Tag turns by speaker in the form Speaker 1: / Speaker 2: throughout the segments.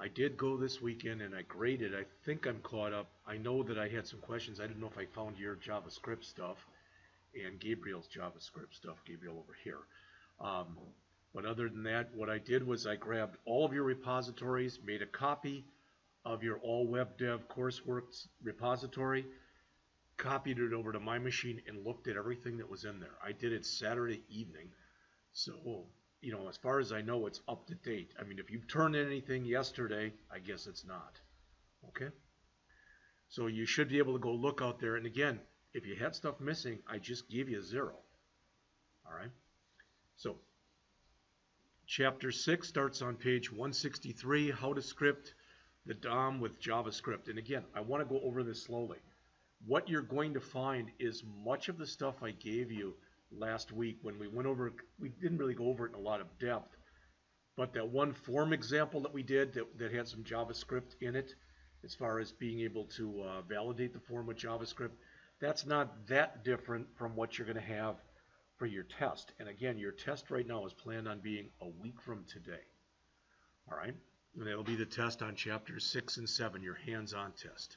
Speaker 1: I did go this weekend and I graded. I think I'm caught up. I know that I had some questions. I didn't know if I found your JavaScript stuff and Gabriel's JavaScript stuff, Gabriel over here. But other than that, what I did was I grabbed all of your repositories, made a copy of your all web dev coursework repository, copied it over to my machine, and looked at everything that was in there. I did it Saturday evening. So, you know, as far as I know, it's up to date. I mean, if you've turned in anything yesterday, I guess it's not. Okay? So you should be able to go look out there. And again, if you had stuff missing, I just gave you 0. All right? So, Chapter 6 starts on page 163, how to script the DOM with JavaScript. And again, I want to go over this slowly. What you're going to find is much of the stuff I gave you last week when we went over, we didn't really go over it in a lot of depth, but that one form example that we did that had some JavaScript in it, as far as being able to validate the form with JavaScript, that's not that different from what you're going to have for your test. And again, your test right now is planned on being a week from today. All right? And that'll be the test on chapters 6 and 7, your hands-on test.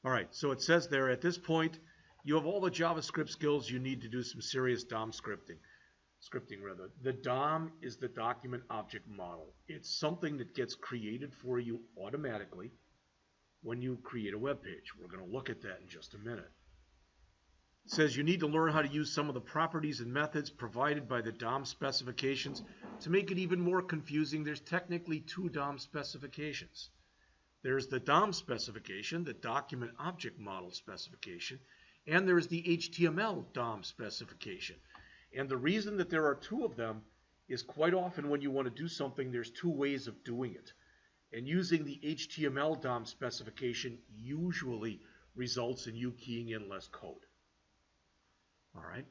Speaker 1: All right, so it says there, at this point, you have all the JavaScript skills you need to do some serious DOM scripting. The DOM is the document object model. It's something that gets created for you automatically when you create a web page. We're going to look at that in just a minute. It says you need to learn how to use some of the properties and methods provided by the DOM specifications. To make it even more confusing, there's technically 2 DOM specifications. There's the DOM specification, the document object model specification, and there's the HTML DOM specification. And the reason that there are 2 of them is quite often when you want to do something, there's 2 ways of doing it. And using the HTML DOM specification usually results in you keying in less code. All right.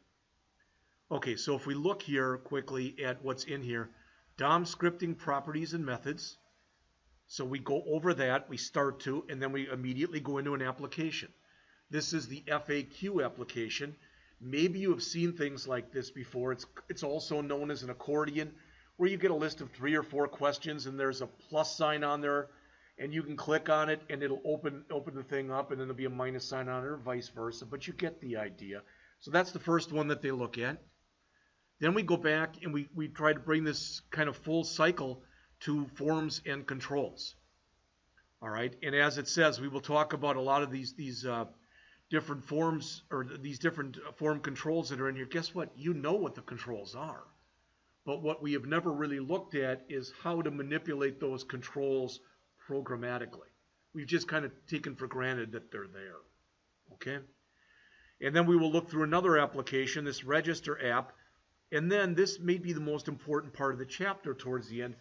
Speaker 1: Okay, so if we look here quickly at what's in here, DOM scripting properties and methods. So we go over that, we start to, and then we immediately go into an application. This is the FAQ application. Maybe you have seen things like this before. It's also known as an accordion, where you get a list of 3 or 4 questions, and there's a plus sign on there, and you can click on it, and it'll open the thing up, and then there'll be a minus sign on it, or vice versa. But you get the idea. So that's the first one that they look at. Then we go back and we try to bring this kind of full cycle to forms and controls. All right, and as it says, we will talk about a lot of these different forms, or these different form controls that are in here. Guess what? You know what the controls are. But what we have never really looked at is how to manipulate those controls programmatically. We've just kind of taken for granted that they're there. Okay? And then we will look through another application, this register app, and then this may be the most important part of the chapter towards the end,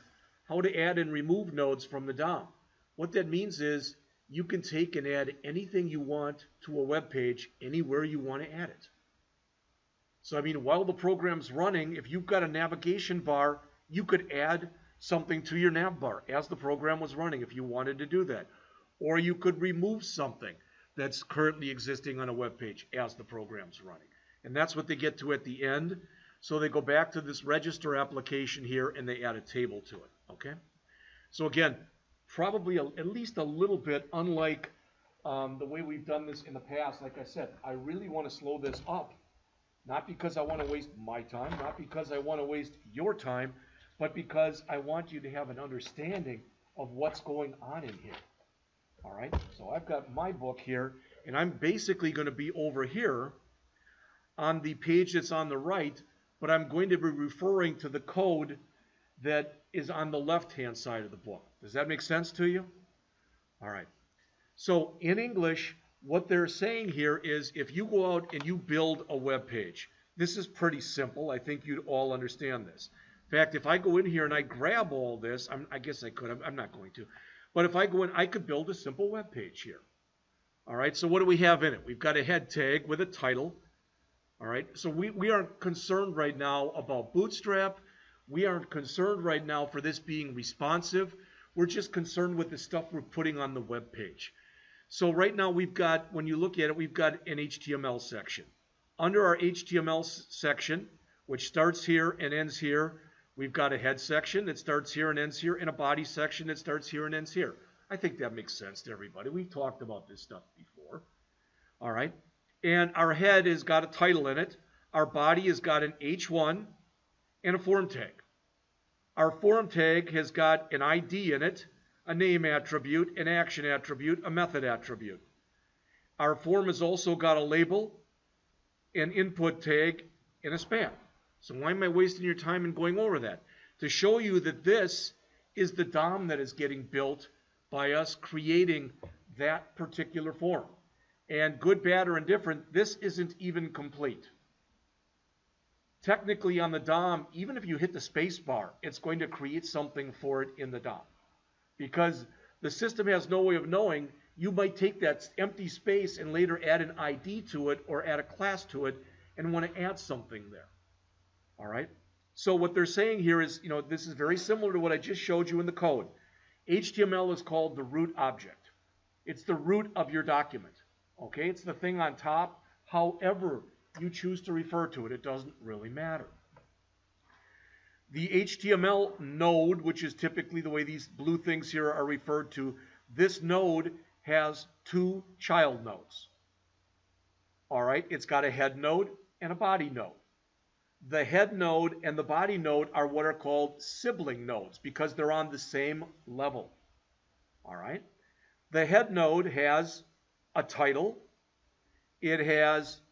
Speaker 1: how to add and remove nodes from the DOM. What that means is you can take and add anything you want to a web page anywhere you want to add it. So I mean, while the program's running, if you've got a navigation bar, you could add something to your nav bar as the program was running if you wanted to do that. Or you could remove something that's currently existing on a web page as the program's running. And that's what they get to at the end. So they go back to this register application here and they add a table to it. Okay? So again, probably at least a little bit unlike the way we've done this in the past. Like I said, I really want to slow this up. Not because I want to waste my time, not because I want to waste your time, but because I want you to have an understanding of what's going on in here. All right, so I've got my book here, and I'm basically going to be over here on the page that's on the right, but I'm going to be referring to the code that is on the left-hand side of the book. Does that make sense to you? All right. So in English, what they're saying here is if you go out and you build a web page, this is pretty simple. I think you'd all understand this. In fact, if I go in here and I grab all this, I guess I could. I'm not going to. But if I go in, I could build a simple web page here. All right, so what do we have in it? We've got a head tag with a title. All right, so we aren't concerned right now about Bootstrap. We aren't concerned right now for this being responsive. We're just concerned with the stuff we're putting on the web page. So right now we've got, when you look at it, we've got an HTML section. Under our HTML section, which starts here and ends here, We've got a head section that starts here and ends here, and a body section that starts here and ends here. I think that makes sense to everybody. We've talked about this stuff before. All right. And our head has got a title in it. Our body has got an H1 and a form tag. Our form tag has got an ID in it, a name attribute, an action attribute, a method attribute. Our form has also got a label, an input tag, and a span. So why am I wasting your time in going over that? To show you that this is the DOM that is getting built by us creating that particular form. And good, bad, or indifferent, this isn't even complete. Technically on the DOM, even if you hit the space bar, it's going to create something for it in the DOM. Because the system has no way of knowing, you might take that empty space and later add an ID to it or add a class to it and want to add something there. All right? So what they're saying here is, this is very similar to what I just showed you in the code. HTML is called the root object. It's the root of your document. Okay? It's the thing on top. However you choose to refer to it, it doesn't really matter. The HTML node, which is typically the way these blue things here are referred to, this node has two child nodes. All right? It's got a head node and a body node. The head node and the body node are what are called sibling nodes because they're on the same level. All right? The head node has a title. It has,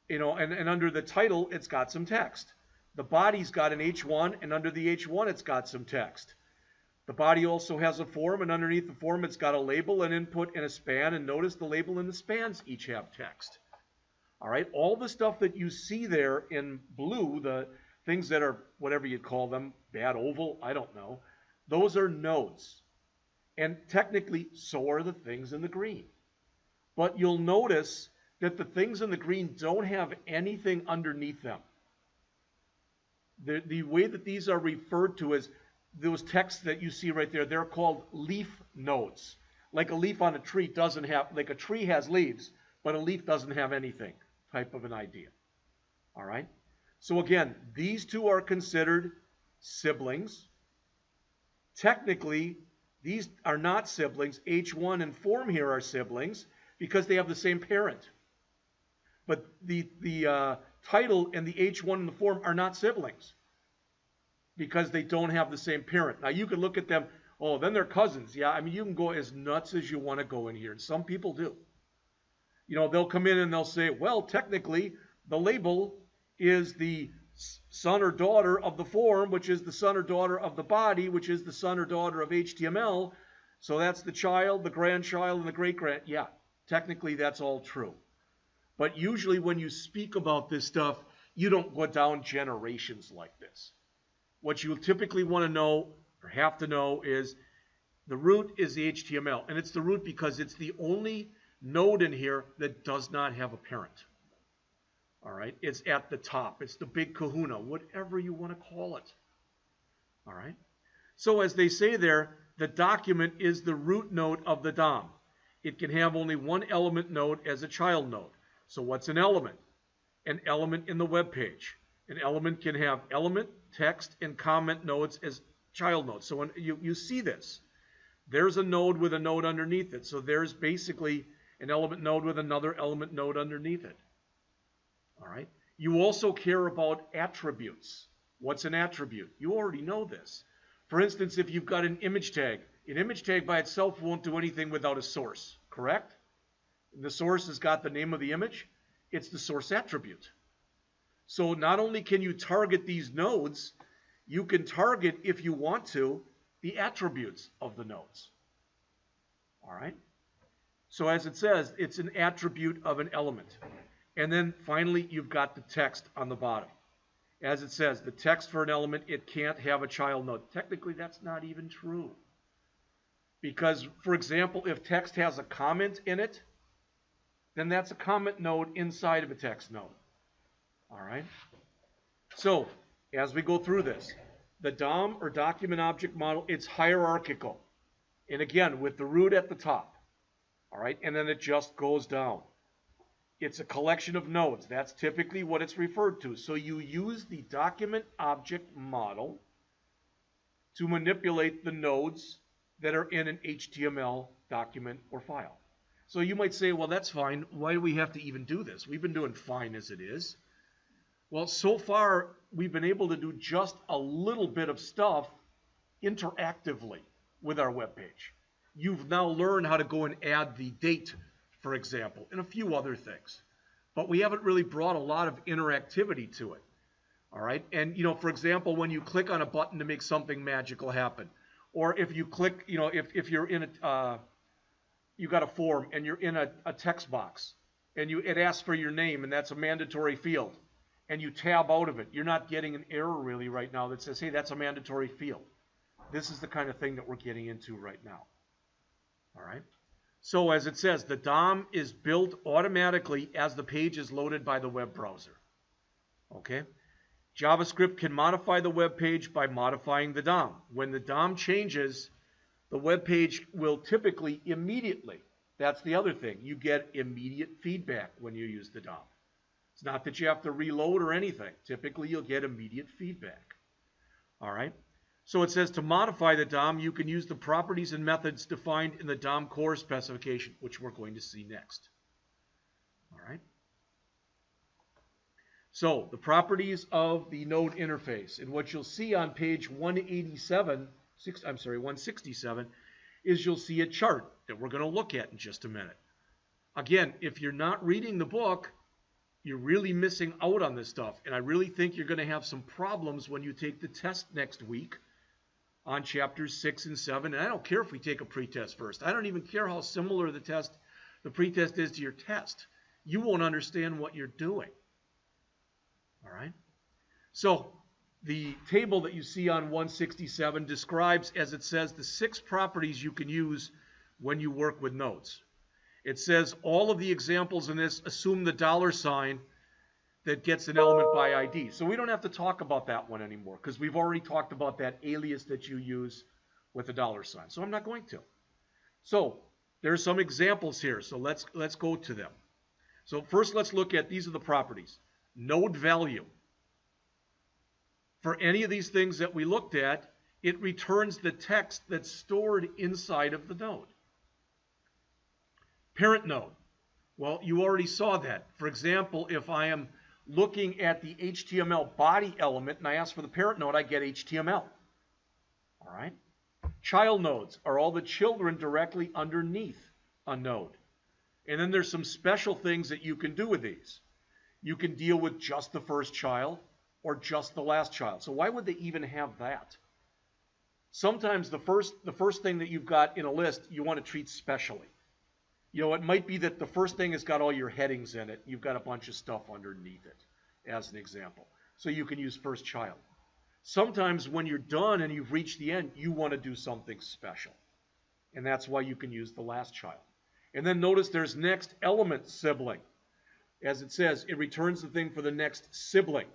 Speaker 1: and under the title, it's got some text. The body's got an H1, and under the H1, it's got some text. The body also has a form, and underneath the form, it's got a label, an input, and a span. And notice the label and the spans each have text. All right, all the stuff that you see there in blue, the things that are whatever you'd call them, bad oval, I don't know, those are nodes. And technically, so are the things in the green. But you'll notice that the things in the green don't have anything underneath them. The way that these are referred to as those texts that you see right there, they're called leaf nodes. Like a leaf on a tree doesn't have, like a tree has leaves, but a leaf doesn't have anything. Type of an idea. All right? So again, these two are considered siblings. Technically, these are not siblings. H1 and form here are siblings because they have the same parent. But the title and the H1 and the form are not siblings because they don't have the same parent. Now you can look at them, oh, then they're cousins. Yeah, I mean, you can go as nuts as you want to go in here. And some people do. They'll come in and they'll say, well, technically, the label is the son or daughter of the form, which is the son or daughter of the body, which is the son or daughter of HTML. So that's the child, the grandchild, and the great-grand. Yeah, technically, that's all true. But usually when you speak about this stuff, you don't go down generations like this. What you typically want to know or have to know is the root is the HTML. And it's the root because it's the only node in here that does not have a parent. All right? It's at the top. It's the big kahuna, whatever you want to call it. All right? So as they say there, the document is the root node of the DOM. It can have only one element node as a child node. So what's an element? An element in the web page. An element can have element, text, and comment nodes as child nodes. So when you see this, there's a node with a node underneath it. So there's basically an element node with another element node underneath it. All right? You also care about attributes. What's an attribute? You already know this. For instance, if you've got an image tag by itself won't do anything without a source, correct? The source has got the name of the image. It's the source attribute. So not only can you target these nodes, you can target, if you want to, the attributes of the nodes. All right? So as it says, it's an attribute of an element. And then finally, you've got the text on the bottom. As it says, the text for an element, it can't have a child node. Technically, that's not even true. Because, for example, if text has a comment in it, then that's a comment node inside of a text node. All right? So, as we go through this, the DOM, or document object model, it's hierarchical. And again, with the root at the top. All right? And then it just goes down. It's a collection of nodes. That's typically what it's referred to. So you use the document object model to manipulate the nodes that are in an HTML document or file. So you might say, well, that's fine. Why do we have to even do this? We've been doing fine as it is. Well, so far, we've been able to do just a little bit of stuff interactively with our web page. You've now learned how to go and add the date, for example, and a few other things. But we haven't really brought a lot of interactivity to it. All right? And, for example, when you click on a button to make something magical happen, or if you click, if you're in you got a form and you're in a text box and it asks for your name and that's a mandatory field and you tab out of it, you're not getting an error really right now that says, hey, that's a mandatory field. This is the kind of thing that we're getting into right now. All right. So as it says, the DOM is built automatically as the page is loaded by the web browser. Okay. JavaScript can modify the web page by modifying the DOM. When the DOM changes, the web page will typically immediately, that's the other thing, you get immediate feedback when you use the DOM. It's not that you have to reload or anything. Typically, you'll get immediate feedback. All right? So it says to modify the DOM, you can use the properties and methods defined in the DOM core specification, which we're going to see next. All right? So the properties of the node interface. And what you'll see on page 167 is you'll see a chart that we're going to look at in just a minute. Again, if you're not reading the book, you're really missing out on this stuff. And I really think you're going to have some problems when you take the test next week on chapters 6 and 7. And I don't care if we take a pretest first. I don't even care how similar the pretest is to your test. You won't understand what you're doing. All right? So the table that you see on 167 describes, as it says, the 6 properties you can use when you work with nodes. It says all of the examples in this assume the $sign that gets an element by ID. So we don't have to talk about that one anymore because we've already talked about that alias that you use with the $sign. So I'm not going to. So there's some examples here. So let's go to them. So first let's look at, these are the properties. Node value. For any of these things that we looked at, it returns the text that's stored inside of the node. Parent node. Well, you already saw that. For example, if I am looking at the HTML body element and I ask for the parent node, I get HTML. All right. Child nodes are all the children directly underneath a node. And then there's some special things that you can do with these. You can deal with just the first child or just the last child. So why would they even have that? Sometimes the first thing that you've got in a list you want to treat specially. It might be that the first thing has got all your headings in it. You've got a bunch of stuff underneath it, as an example. So you can use first child. Sometimes when you're done and you've reached the end, you want to do something special. And that's why you can use the last child. And then notice there's next element sibling. As it says, it returns the thing for the next sibling.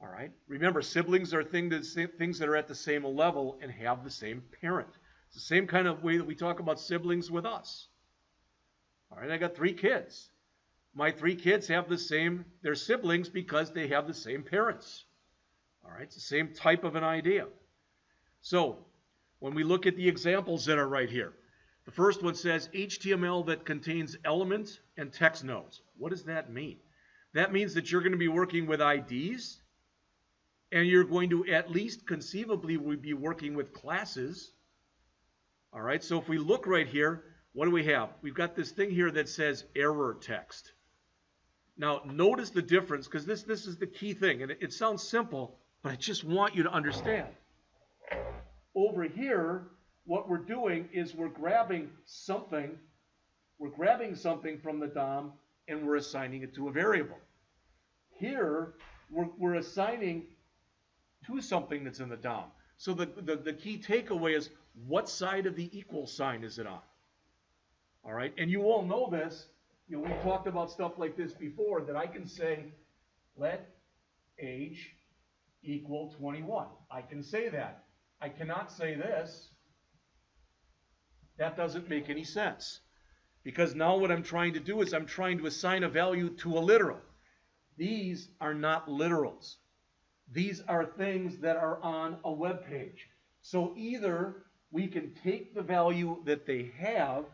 Speaker 1: All right? Remember, siblings are things that are at the same level and have the same parent. It's the same kind of way that we talk about siblings with us. All right, I got 3 kids. My 3 kids have they're siblings because they have the same parents. All right, it's the same type of an idea. So, when we look at the examples that are right here, the first one says HTML that contains elements and text nodes. What does that mean? That means that you're going to be working with IDs, and you're going to at least conceivably be working with classes. All right, so if we look right here, what do we have? We've got this thing here that says error text. Now, notice the difference, because this is the key thing, and it sounds simple, but I just want you to understand. Over here, what we're doing is we're grabbing something from the DOM, and we're assigning it to a variable. Here, we're assigning to something that's in the DOM. So the key takeaway is, what side of the equal sign is it on? All right, and you all know this. We talked about stuff like this before, that I can say, let age equal 21. I can say that. I cannot say this. That doesn't make any sense. Because now what I'm trying to do is I'm trying to assign a value to a literal. These are not literals. These are things that are on a web page. So either we can take the value that they have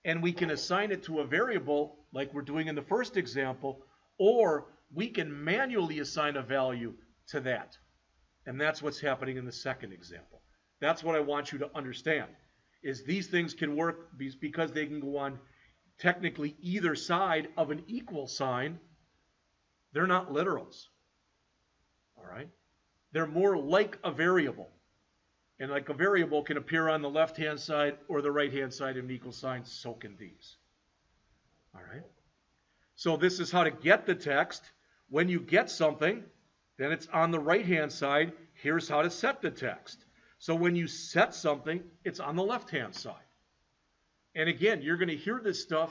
Speaker 1: and we can assign it to a variable like we're doing in the first example, or we can manually assign a value to that. And that's what's happening in the second example. That's what I want you to understand, is these things can work because they can go on technically either side of an equal sign. They're not literals. All right? They're more like a variable. And like a variable can appear on the left-hand side or the right-hand side of an equal sign, so can these. All right? So this is how to get the text. When you get something, then it's on the right-hand side. Here's how to set the text. So when you set something, it's on the left-hand side. And again, you're going to hear this stuff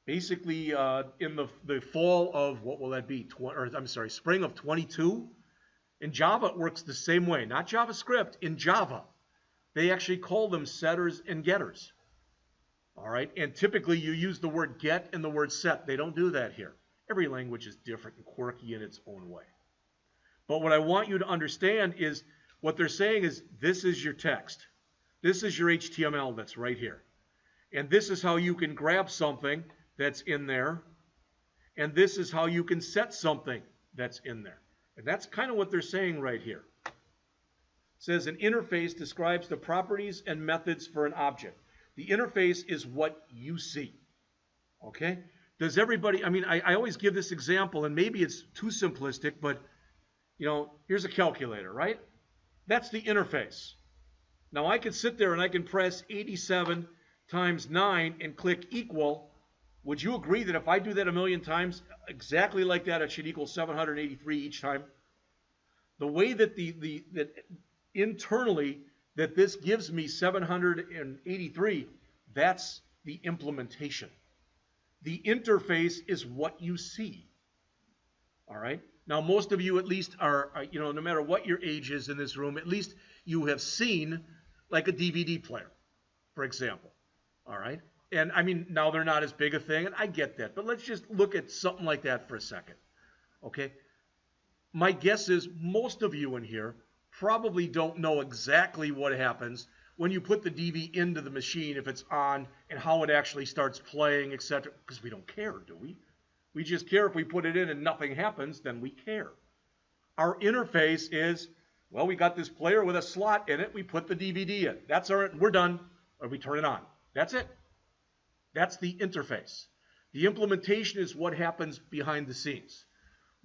Speaker 1: basically in the fall of, what will that be? Spring of 22. In Java, it works the same way. Not JavaScript. In Java, they actually call them setters and getters. All right? And typically, you use the word get and the word set. They don't do that here. Every language is different and quirky in its own way. But what I want you to understand is what they're saying is this is your text. This is your HTML that's right here. And this is how you can grab something that's in there. And this is how you can set something that's in there. And that's kind of what they're saying right here. It says an interface describes the properties and methods for an object. The interface is what you see. Okay? Does everybody, I always give this example, and maybe it's too simplistic, but, here's a calculator, right? That's the interface. Now, I can sit there and I can press 87 times 9 and click equal. Would you agree that if I do that a million times, exactly like that, it should equal 783 each time? The way that that internally that this gives me 783, that's the implementation. The interface is what you see. All right? Now, most of you at least are, no matter what your age is in this room, at least you have seen like a DVD player, for example. All right? And now they're not as big a thing, and I get that. But let's just look at something like that for a second. Okay? My guess is most of you in here probably don't know exactly what happens when you put the DV into the machine, if it's on, and how it actually starts playing, etc. Because we don't care, do we? We just care if we put it in and nothing happens, then we care. Our interface is, well, we got this player with a slot in it. We put the DVD in. That's our, we're done. Or we turn it on. That's it. That's the interface. The implementation is what happens behind the scenes.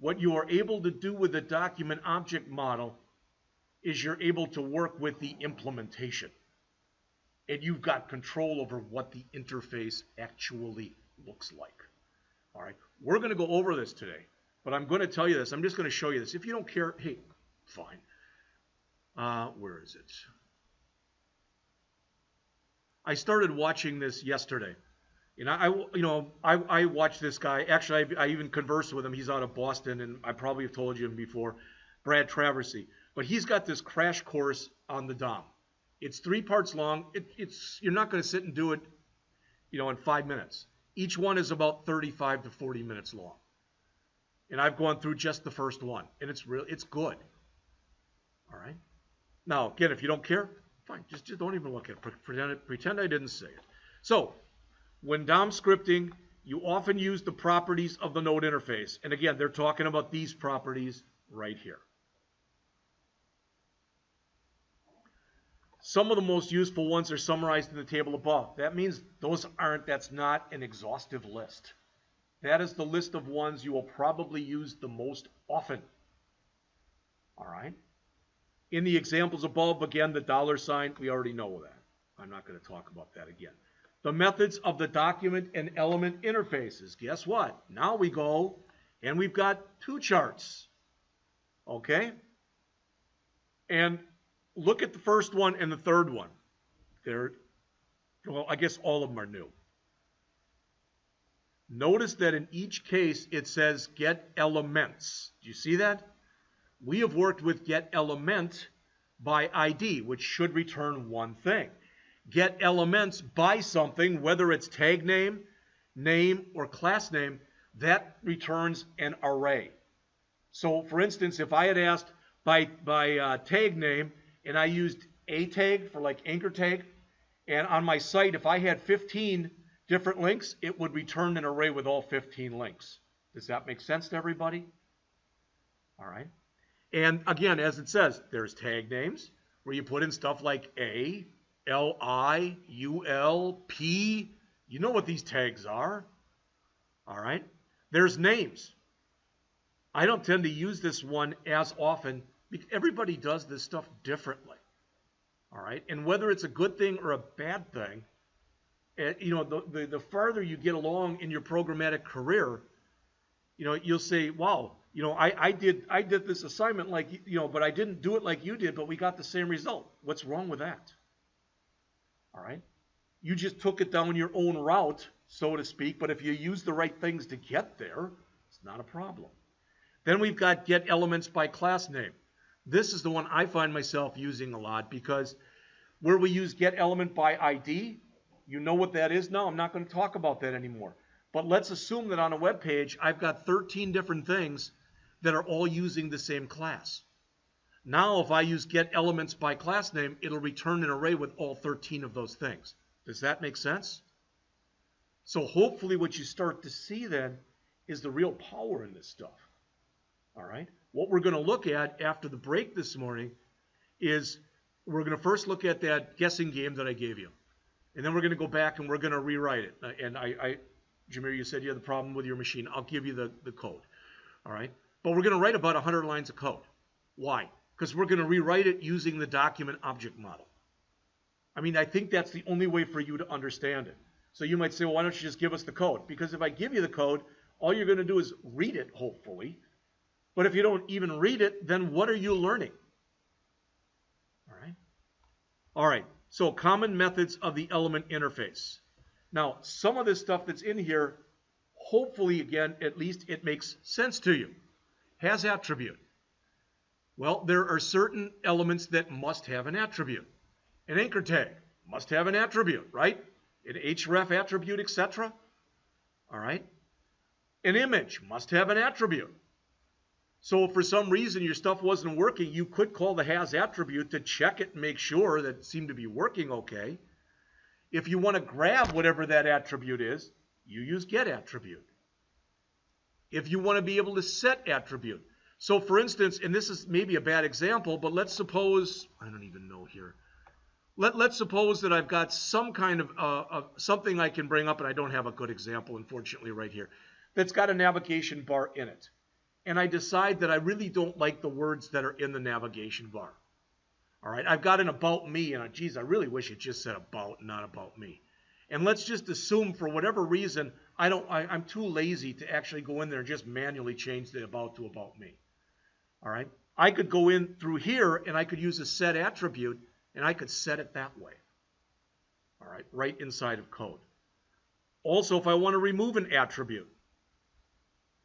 Speaker 1: What you are able to do with the document object model is you're able to work with the implementation. And you've got control over what the interface actually looks like. All right, we're going to go over this today, but I'm going to tell you this. I'm just going to show you this. If you don't care, hey, fine. Where is it? I started watching this yesterday. And I watched this guy. Actually, I even conversed with him. He's out of Boston, and I probably have told you him before, Brad Traversy. But he's got this crash course on the DOM. It's 3 parts long. You're not going to sit and do it, in 5 minutes. Each one is about 35 to 40 minutes long. And I've gone through just the first one, and it's good. All right. Now, again, if you don't care, fine. Just don't even look at it. Pretend I didn't say it. So, when DOM scripting, you often use the properties of the node interface. And again, they're talking about these properties right here. Some of the most useful ones are summarized in the table above. That means that's not an exhaustive list. That is the list of ones you will probably use the most often. All right? In the examples above, again, the $, we already know that. I'm not going to talk about that again. The methods of the document and element interfaces. Guess what? Now we go and we've got 2 charts. Okay? And look at the first one and the third one. Well, I guess all of them are new. Notice that in each case it says get elements. Do you see that? We have worked with get element by ID, which should return one thing. get elements by something, whether it's tag name, name, or class name, that returns an array. So for instance, if I had asked by tag name and I used a tag for like anchor tag, and on my site, if I had 15 different links, it would return an array with all 15 links. Does that make sense to everybody? All right. And again, as it says, there's tag names where you put in stuff like A, LI, UL, P. You know what these tags are. All right. There's names. I don't tend to use this one as often. Everybody does this stuff differently. All right. And whether it's a good thing or a bad thing, you know, the farther you get along in your programmatic career, you know, you'll say, wow, you know, I did this assignment like, you know, but I didn't do it like you did, but we got the same result. What's wrong with that? All right. You just took it down your own route, so to speak, but if you use the right things to get there, it's not a problem. Then we've got get elements by class name. This is the one I find myself using a lot because where we use get element by ID, you know what that is now. I'm not going to talk about that anymore. But let's assume that on a web page, I've got 13 different things that are all using the same class. Now, if I use get elements by class name, it'll return an array with all 13 of those things. Does that make sense? So hopefully what you start to see then is the real power in this stuff. All right? What we're going to look at after the break this morning is we're going to first look at that guessing game that I gave you. And then we're going to go back and we're going to rewrite it. And Jameer, you said you had the problem with your machine. I'll give you the code. All right? But we're going to write about 100 lines of code. Why? Because we're going to rewrite it using the document object model. I mean, I think that's the only way for you to understand it. So you might say, well, why don't you just give us the code? Because if I give you the code, all you're going to do is read it, hopefully. But if you don't even read it, then what are you learning? All right? All right. So common methods of the element interface. Now, some of this stuff that's in here, hopefully, again, at least it makes sense to you. Has attribute. Well, there are certain elements that must have an attribute. An anchor tag must have an attribute, right? An Href attribute, etc. All right? An image must have an attribute. So if for some reason your stuff wasn't working, you could call the has attribute to check it and make sure that it seemed to be working okay. If you want to grab whatever that attribute is, you use get attribute. If you want to be able to set attribute. So for instance, and this is maybe a bad example, but let's suppose, I don't even know here. Let's suppose that I've got some kind of something I can bring up, and I don't have a good example, unfortunately, right here, that's got a navigation bar in it. And I decide that I really don't like the words that are in the navigation bar. All right, I've got an about me, and geez, I really wish it just said about, not about me. And let's just assume for whatever reason, I'm too lazy to actually go in there and just manually change the about to about me. All right, I could go in through here, and I could use a set attribute, and I could set it that way. All right, right inside of code. Also, if I want to remove an attribute,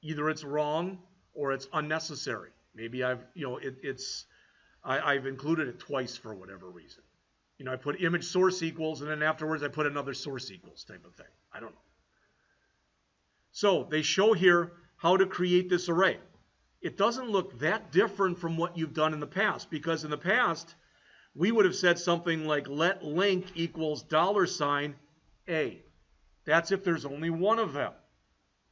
Speaker 1: either it's wrong or it's unnecessary. Maybe I've included it twice for whatever reason. You know, I put image source equals, and then afterwards I put another source equals type of thing. I don't know. So they show here how to create this array. It doesn't look that different from what you've done in the past, because in the past we would have said something like let link equals $A. That's if there's only one of them.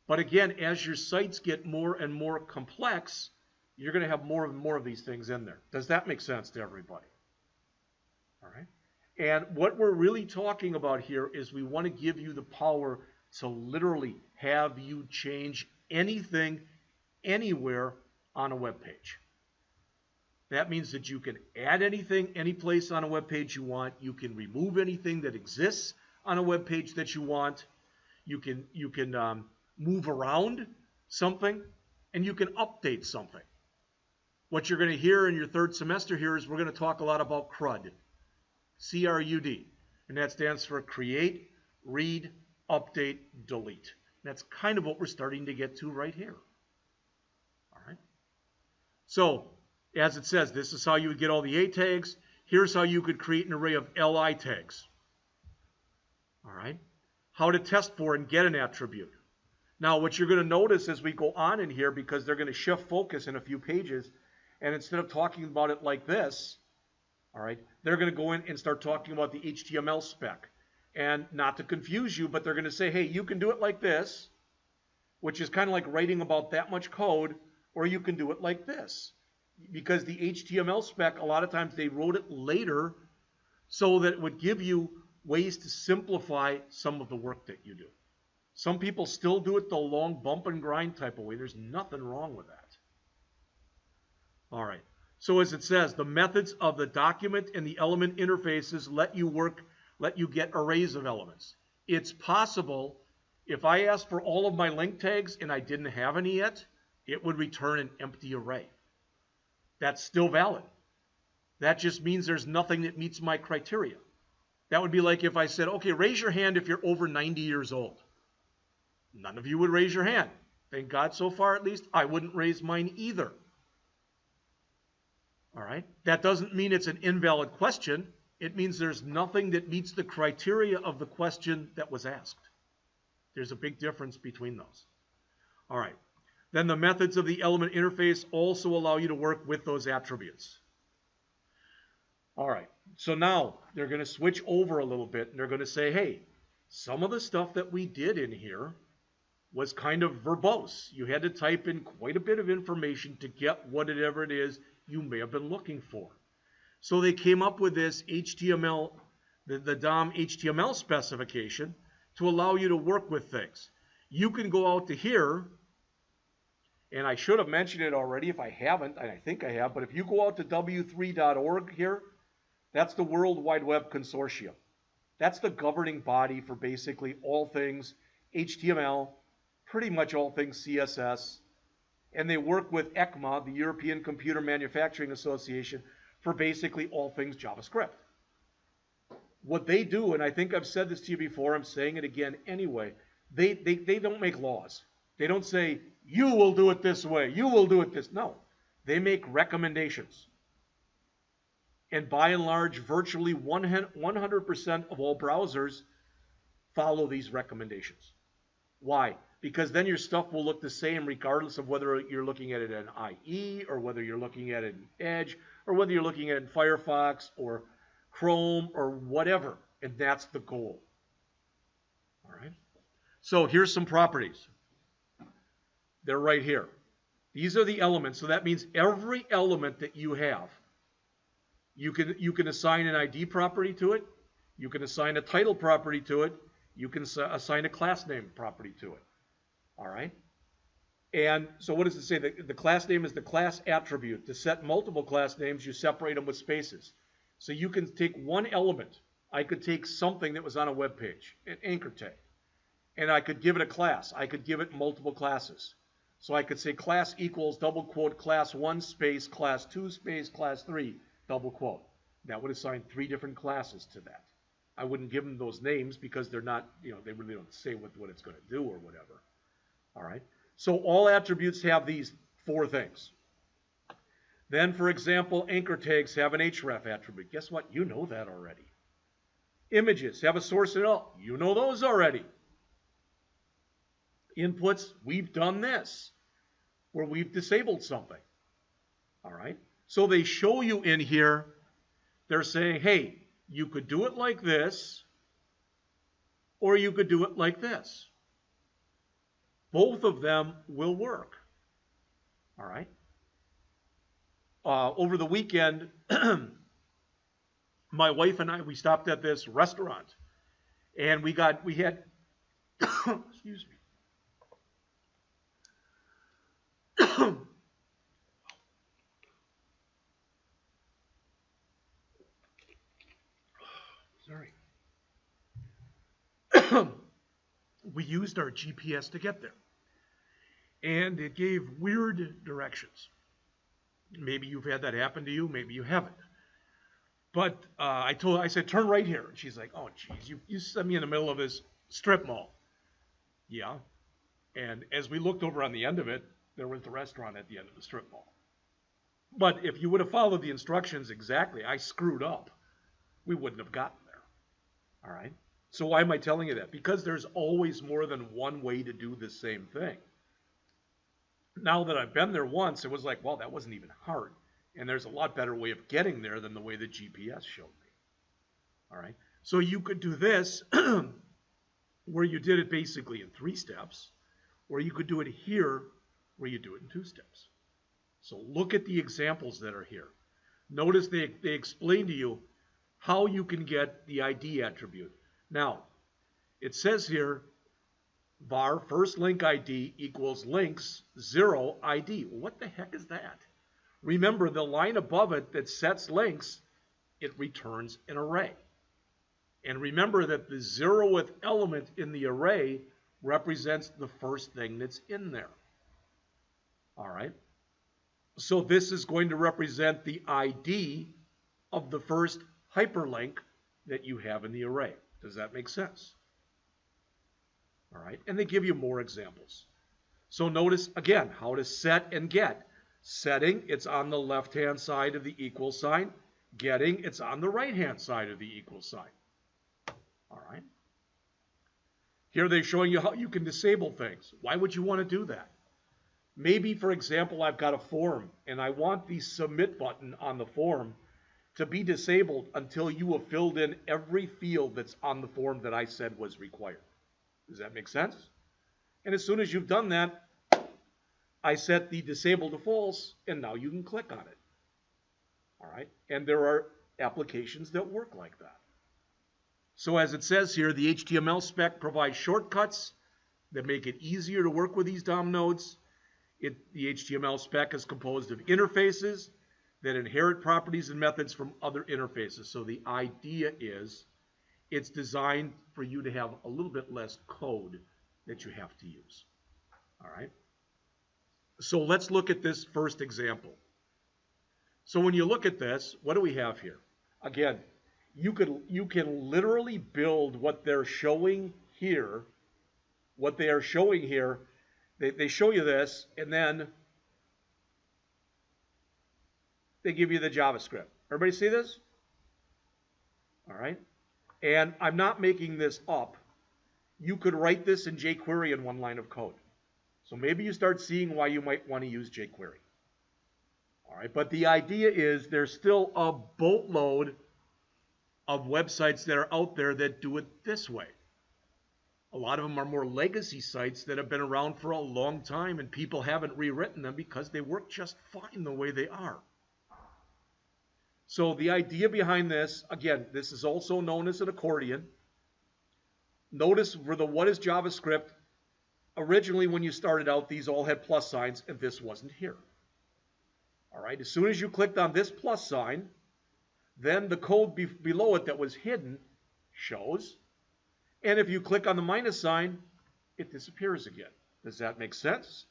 Speaker 1: But again, as your sites get more and more complex, you're going to have more and more of these things in there. Does that make sense to everybody? All right. And what we're really talking about here is we want to give you the power to literally have you change anything, anywhere on a web page. That means that you can add anything, any place on a web page you want. You can remove anything that exists on a web page that you want. You can move around something, and you can update something. What you're going to hear in your third semester here is we're going to talk a lot about CRUD, C-R-U-D, and that stands for create, read, update, delete. That's kind of what we're starting to get to right here. All right. So, as it says, this is how you would get all the A tags. Here's how you could create an array of LI tags. All right. How to test for and get an attribute. Now, what you're going to notice as we go on in here, because they're going to shift focus in a few pages, and instead of talking about it like this, all right, they're going to go in and start talking about the HTML spec. And not to confuse you, but they're going to say, hey, you can do it like this, which is kind of like writing about that much code, or you can do it like this. Because the HTML spec, a lot of times they wrote it later so that it would give you ways to simplify some of the work that you do. Some people still do it the long bump and grind type of way. There's nothing wrong with that. All right. So as it says, the methods of the document and the element interfaces let you get arrays of elements. It's possible if I asked for all of my link tags and I didn't have any yet, it would return an empty array. That's still valid. That just means there's nothing that meets my criteria. That would be like if I said, okay, raise your hand if you're over 90 years old. None of you would raise your hand. Thank God so far at least. I wouldn't raise mine either. All right? That doesn't mean it's an invalid question. It means there's nothing that meets the criteria of the question that was asked. There's a big difference between those. All right. Then the methods of the element interface also allow you to work with those attributes. All right. So now they're going to switch over a little bit, and they're going to say, hey, some of the stuff that we did in here was kind of verbose. You had to type in quite a bit of information to get whatever it is you may have been looking for. So they came up with this HTML, the DOM HTML specification to allow you to work with things. You can go out to here, and I should have mentioned it already if I haven't, and I think I have, but if you go out to w3.org here, that's the World Wide Web Consortium. That's the governing body for basically all things HTML, pretty much all things CSS, and they work with ECMA, the European Computer Manufacturing Association, for basically all things JavaScript. What they do, and I think I've said this to you before, I'm saying it again anyway, they don't make laws. They don't say, you will do it this way, you will do it this. No, they make recommendations. And by and large, virtually 100% of all browsers follow these recommendations. Why? Because then your stuff will look the same regardless of whether you're looking at it in IE or whether you're looking at it in Edge or whether you're looking at it in Firefox or Chrome or whatever. And that's the goal. All right. So here's some properties. They're right here. These are the elements. So that means every element that you have, you can assign an ID property to it. You can assign a title property to it. You can assign a class name property to it. All right? And so what does it say? The class name is the class attribute. To set multiple class names, you separate them with spaces. So you can take one element. I could take something that was on a web page, an anchor tag, and I could give it a class. I could give it multiple classes. So I could say class equals double quote class 1 space class 2 space class 3 double quote. That would assign 3 different classes to that. I wouldn't give them those names because they're not, they really don't say what it's going to do or whatever. All right. So all attributes have these 4 things. Then, for example, anchor tags have an href attribute. Guess what? You know that already. Images have a source and all. You know those already. Inputs, we've done this, where we've disabled something. All right. So they show you in here, they're saying, hey, you could do it like this, or you could do it like this. Both of them will work. All right. Over the weekend, my wife and I, we stopped at this restaurant, and we had, excuse me. Sorry. We used our GPS to get there, and it gave weird directions. Maybe you've had that happen to you, maybe you haven't. But I said, turn right here. And she's like, oh, geez, you sent me in the middle of this strip mall. Yeah. And as we looked over on the end of it, there was the restaurant at the end of the strip mall. But if you would have followed the instructions exactly, I screwed up. We wouldn't have gotten there. All right? So why am I telling you that? Because there's always more than one way to do the same thing. Now that I've been there once, it was like, well, that wasn't even hard. And there's a lot better way of getting there than the way the GPS showed me. All right. So you could do this where you did it basically in 3 steps, or you could do it here where you do it in 2 steps. So look at the examples that are here. Notice they explain to you how you can get the ID attribute. Now, it says here, var first link ID equals links 0 ID. What the heck is that? Remember, the line above it that sets links, it returns an array. And remember that the 0th element in the array represents the first thing that's in there. All right? So this is going to represent the ID of the first hyperlink that you have in the array. Does that make sense? All right, and they give you more examples. So notice, again, how to set and get. Setting, it's on the left-hand side of the equal sign. Getting, it's on the right-hand side of the equal sign. All right. Here they're showing you how you can disable things. Why would you want to do that? Maybe, for example, I've got a form, and I want the submit button on the form to be disabled until you have filled in every field that's on the form that I said was required. Does that make sense? And as soon as you've done that, I set the disable to false, and now you can click on it. All right? And there are applications that work like that. So as it says here, the HTML spec provides shortcuts that make it easier to work with these DOM nodes. The HTML spec is composed of interfaces that inherit properties and methods from other interfaces. So the idea is it's designed for you to have a little bit less code that you have to use. All right? So let's look at this first example. So when you look at this, what do we have here? Again, you can literally build what they're showing here. What they are showing here, they show you this, and then they give you the JavaScript. Everybody see this? All right. And I'm not making this up. You could write this in jQuery in 1 line of code. So maybe you start seeing why you might want to use jQuery. All right. But the idea is there's still a boatload of websites that are out there that do it this way. A lot of them are more legacy sites that have been around for a long time, and people haven't rewritten them because they work just fine the way they are. So the idea behind this, again, this is also known as an accordion. Notice for the what is JavaScript, originally when you started out, these all had plus signs, and this wasn't here. All right, as soon as you clicked on this plus sign, then the code below it that was hidden shows. And if you click on the minus sign, it disappears again. Does that make sense?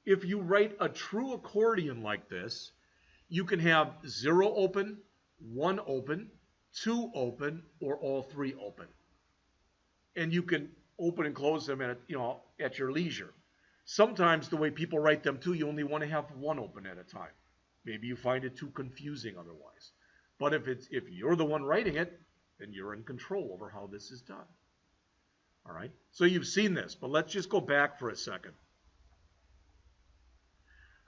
Speaker 1: If you write a true accordion like this, you can have 0 open, 1 open, 2 open, or all 3 open. And you can open and close them at your leisure. Sometimes the way people write them too, you only want to have 1 open at a time. Maybe you find it too confusing otherwise. But if you're the one writing it, then you're in control over how this is done. All right? So you've seen this, but let's just go back for a second.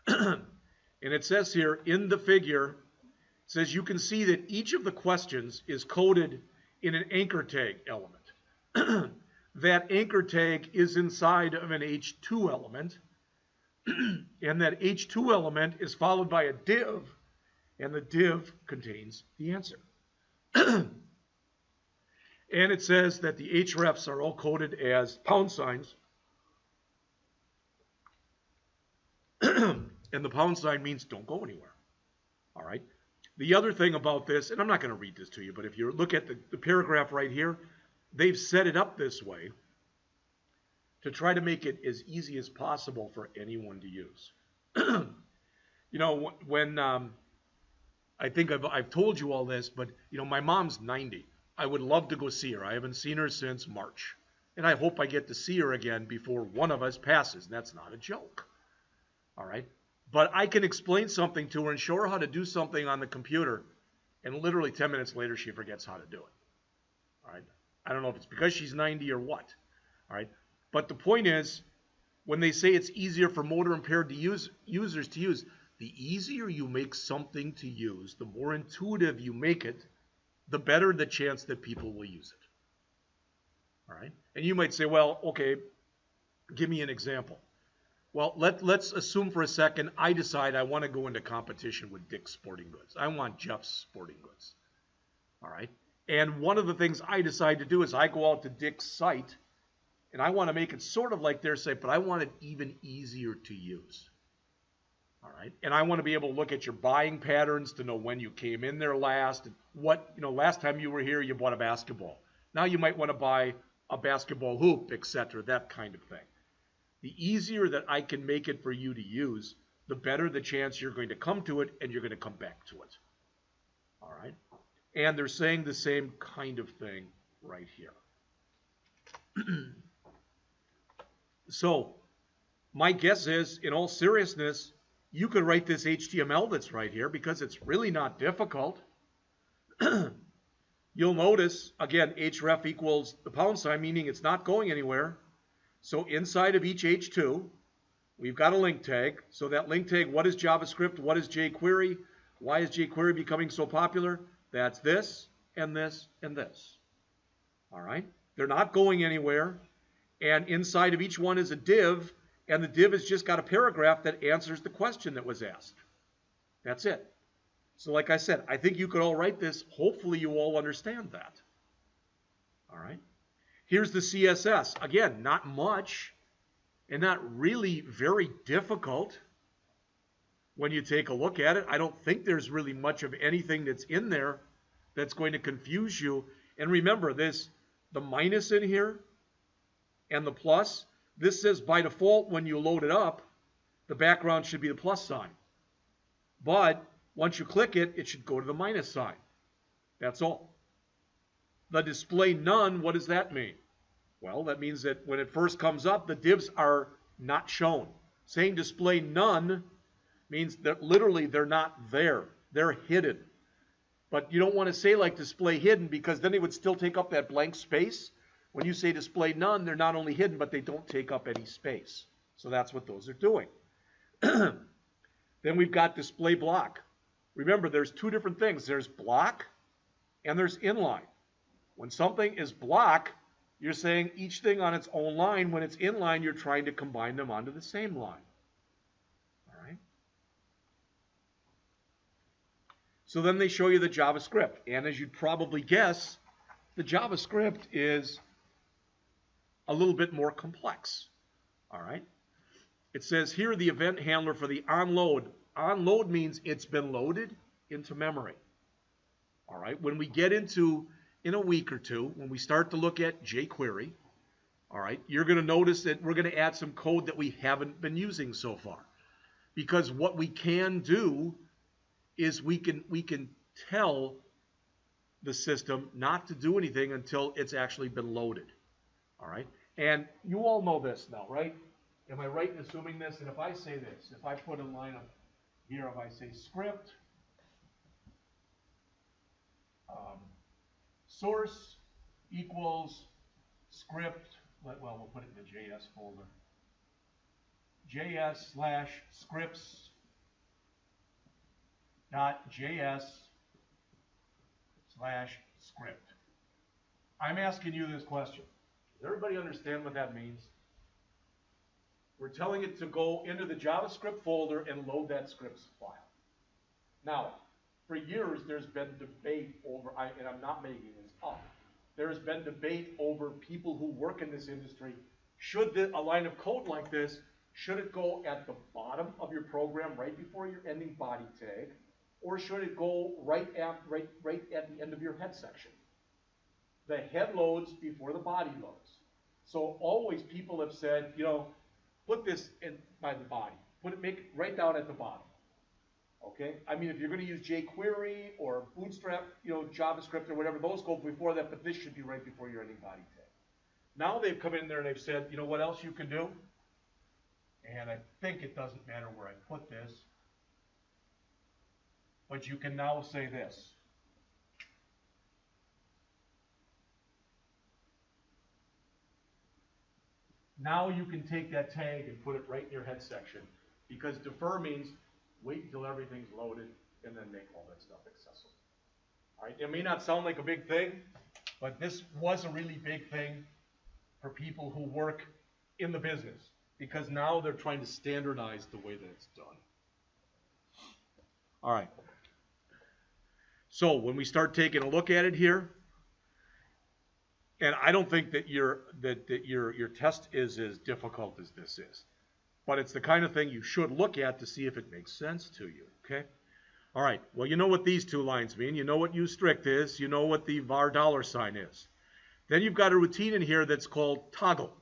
Speaker 1: And it says here in the figure, it says you can see that each of the questions is coded in an anchor tag element. That anchor tag is inside of an H2 element, and that H2 element is followed by a div, and the div contains the answer. And it says that the hrefs are all coded as pound signs. And the pound sign means don't go anywhere. All right. The other thing about this, and I'm not going to read this to you, but if you look at the paragraph right here, they've set it up this way to try to make it as easy as possible for anyone to use. When I think I've told you all this, but my mom's 90. I would love to go see her. I haven't seen her since March. And I hope I get to see her again before one of us passes. That's not a joke. All right? But I can explain something to her and show her how to do something on the computer, and literally 10 minutes later she forgets how to do it. All right? I don't know if it's because she's 90 or what. All right. But the point is, when they say it's easier for motor impaired users to use, the easier you make something to use, the more intuitive you make it, the better the chance that people will use it. All right. And you might say, well, okay, give me an example. Well, let's assume for a second I decide I want to go into competition with Dick's Sporting Goods. I want Jeff's Sporting Goods. All right. And one of the things I decide to do is I go out to Dick's site and I want to make it sort of like their site, but I want it even easier to use. All right. And I want to be able to look at your buying patterns to know when you came in there last. What, last time you were here, you bought a basketball. Now you might want to buy a basketball hoop, etc., that kind of thing. The easier that I can make it for you to use, the better the chance you're going to come to it and you're going to come back to it. All right. And they're saying the same kind of thing right here. So my guess is, in all seriousness, you could write this HTML that's right here because it's really not difficult. You'll notice, again, href equals the £, meaning it's not going anywhere. So inside of each H2, we've got a link tag. So that link tag, what is JavaScript? What is jQuery? Why is jQuery becoming so popular? That's this, and this, and this. All right? They're not going anywhere. And inside of each one is a div, and the div has just got a paragraph that answers the question that was asked. That's it. So like I said, I think you could all write this. Hopefully you all understand that. All right? Here's the CSS. Again, not much, and not really very difficult when you take a look at it. I don't think there's really much of anything that's in there that's going to confuse you. And remember this, the minus in here and the plus, this says by default when you load it up, the background should be the plus sign. But once you click it, it should go to the minus sign. That's all. The display none, what does that mean? Well, that means that when it first comes up, the divs are not shown. Saying display none means that literally they're not there. They're hidden. But you don't want to say like display hidden because then they would still take up that blank space. When you say display none, they're not only hidden, but they don't take up any space. So that's what those are doing. Then we've got display block. Remember, there's two different things. There's block and there's inline. When something is block, you're saying each thing on its own line. When it's inline, you're trying to combine them onto the same line. All right. So then they show you the JavaScript. And as you'd probably guess, the JavaScript is a little bit more complex. All right. It says here the event handler for the onload. Onload means it's been loaded into memory. All right. When we get into, in a week or two, when we start to look at jQuery, all right, you're going to notice that we're going to add some code that we haven't been using so far. Because what we can do is we can tell the system not to do anything until it's actually been loaded. All right. And you all know this now, right? Am I right in assuming this? And if I say this, if I put a line up here, if I say script, source equals script, well, we'll put it in the JS folder. JS/scripts.js/script. I'm asking you this question. Does everybody understand what that means? We're telling it to go into the JavaScript folder and load that scripts file. Now, for years, there's been debate over, and I'm not making this up, there's been debate over people who work in this industry. Should a line of code like this, should it go at the bottom of your program right before your ending body tag, or should it go right at the end of your head section? The head loads before the body loads. So always people have said, put this in by the body. Make it right down at the bottom. Okay? I mean, if you're going to use jQuery or Bootstrap, JavaScript or whatever, those go before that, but this should be right before your ending body tag. Now they've come in there and they've said, you know what else you can do? And I think it doesn't matter where I put this, but you can now say this. Now you can take that tag and put it right in your head section, because defer means wait until everything's loaded and then make all that stuff accessible. All right, it may not sound like a big thing, but this was a really big thing for people who work in the business, because now they're trying to standardize the way that it's done. All right. So when we start taking a look at it here, and I don't think that your test is as difficult as this is, but it's the kind of thing you should look at to see if it makes sense to you, okay? All right, well, you know what these two lines mean. You know what uStrict is. You know what the var $ is. Then you've got a routine in here that's called toggle.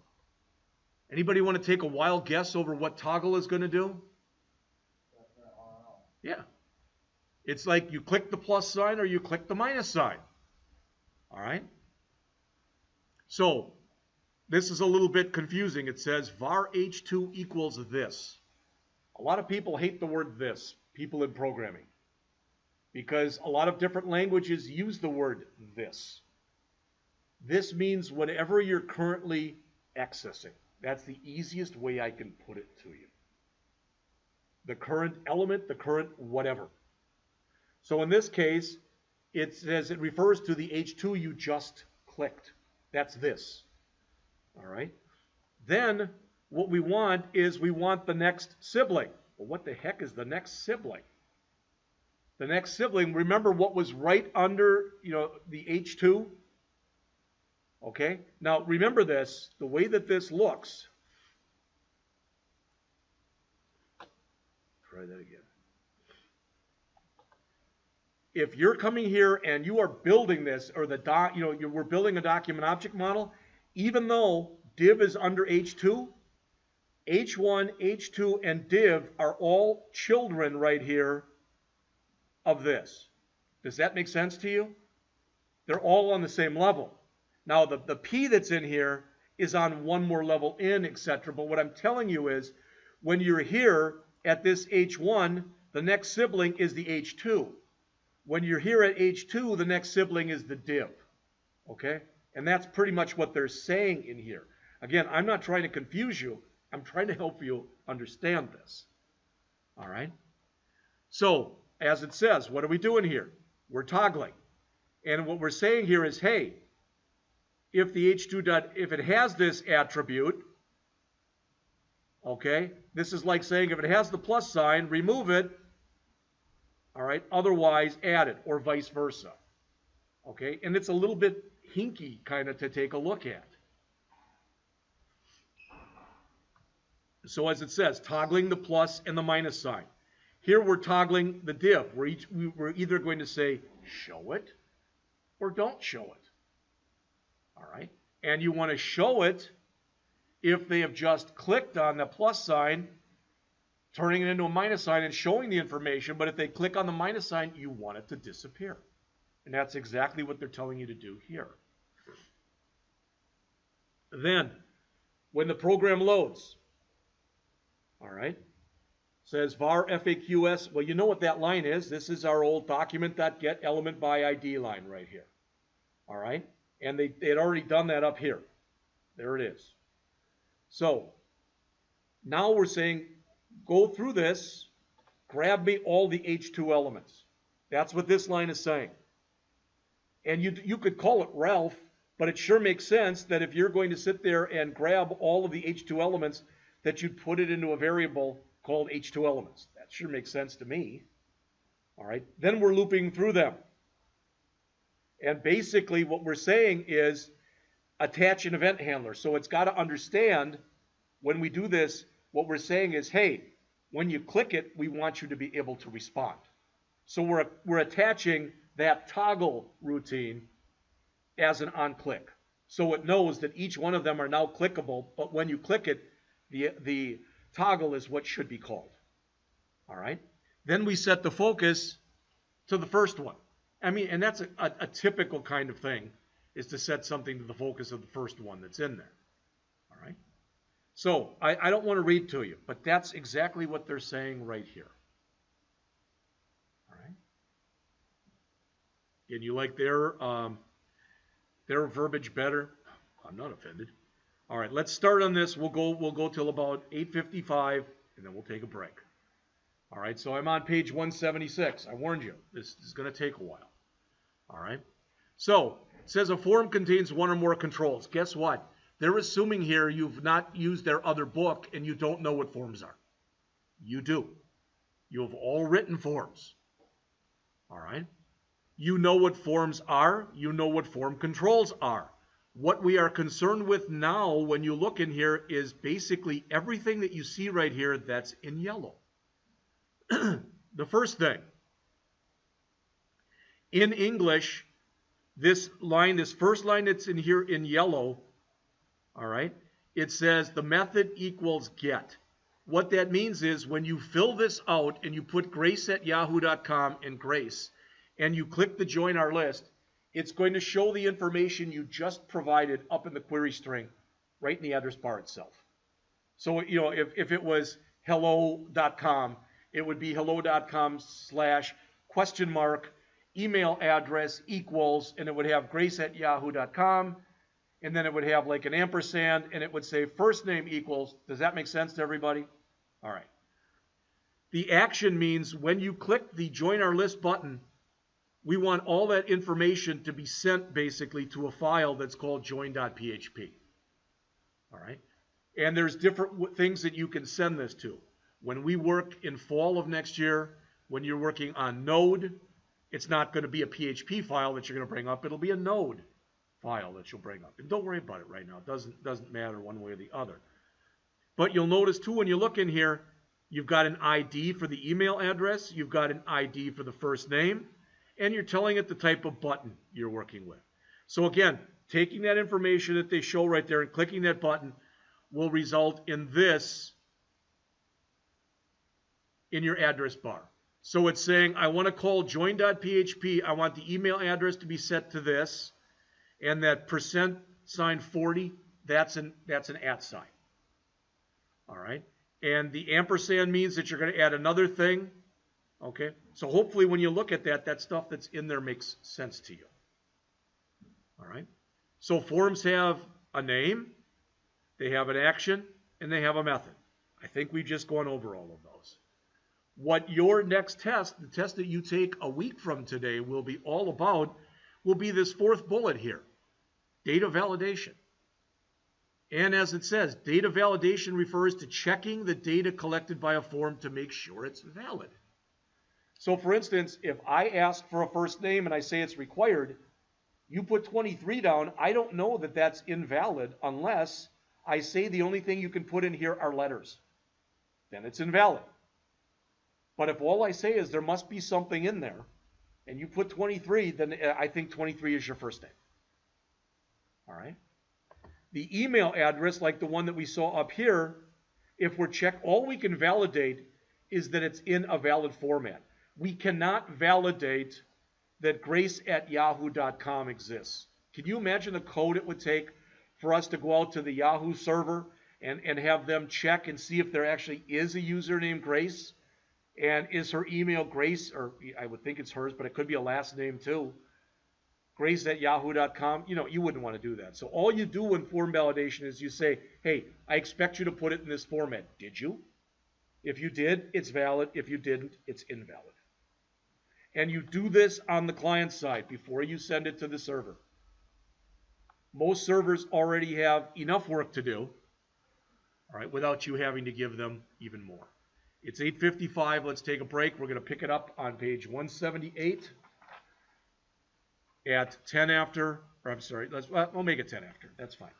Speaker 1: Anybody want to take a wild guess over what toggle is going to do? Yeah. It's like you click the plus sign or you click the minus sign. All right? So this is a little bit confusing. It says var h2 equals this. A lot of people hate the word this, people in programming, because a lot of different languages use the word this. This means whatever you're currently accessing. That's the easiest way I can put it to you. The current element, the current whatever. So in this case, it says it refers to the H2 you just clicked. That's this. All right? Then what we want is we want the next sibling. Well, what the heck is the next sibling? The next sibling, remember what was right under, the H2? Okay? Now remember this, the way that this looks. Try that again. If you're coming here and you are building this, or we're building a document object model, even though div is under H2, H1, H2, and div are all children right here of this. Does that make sense to you? They're all on the same level. Now, the P that's in here is on one more level in, etc. But what I'm telling you is, when you're here at this H1, the next sibling is the H2. When you're here at H2, the next sibling is the div. Okay? And that's pretty much what they're saying in here. Again, I'm not trying to confuse you. I'm trying to help you understand this. All right? So, as it says, what are we doing here? We're toggling. And what we're saying here is, hey, if the if it has this attribute, okay, this is like saying if it has the plus sign, remove it, all right, otherwise add it, or vice versa. Okay, and it's a little bit hinky kind of to take a look at. So as it says, toggling the plus and the minus sign. Here we're toggling the div. We're either going to say show it or don't show it. All right, and you want to show it if they have just clicked on the plus sign, turning it into a minus sign and showing the information, but if they click on the minus sign, you want it to disappear. And that's exactly what they're telling you to do here. Then, when the program loads, all right, says var faqs, well, you know what that line is. This is our old document.getElementById line right here. All right, and they had already done that up here. There it is. So, now we're saying, go through this, grab me all the H2 elements. That's what this line is saying. And you could call it Ralph, but it sure makes sense that if you're going to sit there and grab all of the H2 elements, that you'd put it into a variable called H2 elements. That sure makes sense to me. All right, then we're looping through them. And basically what we're saying is attach an event handler. So it's got to understand when we do this, what we're saying is, hey, when you click it, we want you to be able to respond. So we're attaching that toggle routine as an on-click. So it knows that each one of them are now clickable, but when you click it, the toggle is what should be called. All right? Then we set the focus to the first one. I mean, and that's a typical kind of thing, is to set something to the focus of the first one that's in there. All right? So I don't want to read to you, but that's exactly what they're saying right here. All right? And you like their verbiage better? I'm not offended. All right, let's start on this. We'll go till about 8:55, and then we'll take a break. All right, so I'm on page 176. I warned you, this is going to take a while. All right, so it says a form contains one or more controls. Guess what? They're assuming here you've not used their other book and you don't know what forms are. You do. You have all written forms. All right, you know what forms are. You know what form controls are. What we are concerned with now when you look in here is basically everything that you see right here that's in yellow. The first thing, in English, this first line that's in here in yellow, all right, it says the method equals get. What that means is when you fill this out and you put grace@yahoo.com and Grace, and you click the join our list, it's going to show the information you just provided up in the query string, right in the address bar itself. So, you know, if it was hello.com, it would be hello.com/, email address equals, and it would have grace@yahoo.com, and then it would have like an ampersand, and it would say first name equals. Does that make sense to everybody? All right. The action means when you click the join our list button, we want all that information to be sent basically to a file that's called join.php. All right. And there's different things that you can send this to. When we work in fall of next year, when you're working on Node, it's not going to be a PHP file that you're going to bring up. It'll be a Node file that you'll bring up. And don't worry about it right now. It doesn't matter one way or the other. But you'll notice too when you look in here, you've got an ID for the email address. You've got an ID for the first name. And you're telling it the type of button you're working with. So again, taking that information that they show right there and clicking that button will result in this in your address bar. So it's saying, I want to call join.php. I want the email address to be set to this. And that %40, that's an @ sign. All right. And the ampersand means that you're going to add another thing. Okay. So hopefully when you look at that, that stuff that's in there makes sense to you. All right. So forms have a name, they have an action, and they have a method. I think we've just gone over all of those. What your next test, the test that you take a week from today, will be all about will be this fourth bullet here, data validation. And as it says, data validation refers to checking the data collected by a form to make sure it's valid. So for instance, if I ask for a first name and I say it's required, you put 23 down, I don't know that that's invalid unless I say the only thing you can put in here are letters. Then it's invalid. But if all I say is there must be something in there, and you put 23, then I think 23 is your first name. All right? The email address, like the one that we saw up here, if we're checked, all we can validate is that it's in a valid format. We cannot validate that grace@yahoo.com exists. Can you imagine the code it would take for us to go out to the Yahoo server and have them check and see if there actually is a user named Grace? And is her email Grace, or I would think it's hers, but it could be a last name too, grace@yahoo.com? You know, you wouldn't want to do that. So all you do in form validation is you say, hey, I expect you to put it in this format. Did you? If you did, it's valid. If you didn't, it's invalid. And you do this on the client side before you send it to the server. Most servers already have enough work to do, all right, without you having to give them even more. It's 8:55. Let's take a break. We're going to pick it up on page 178 at 10 after, or I'm sorry, we'll make it 10 after. That's fine.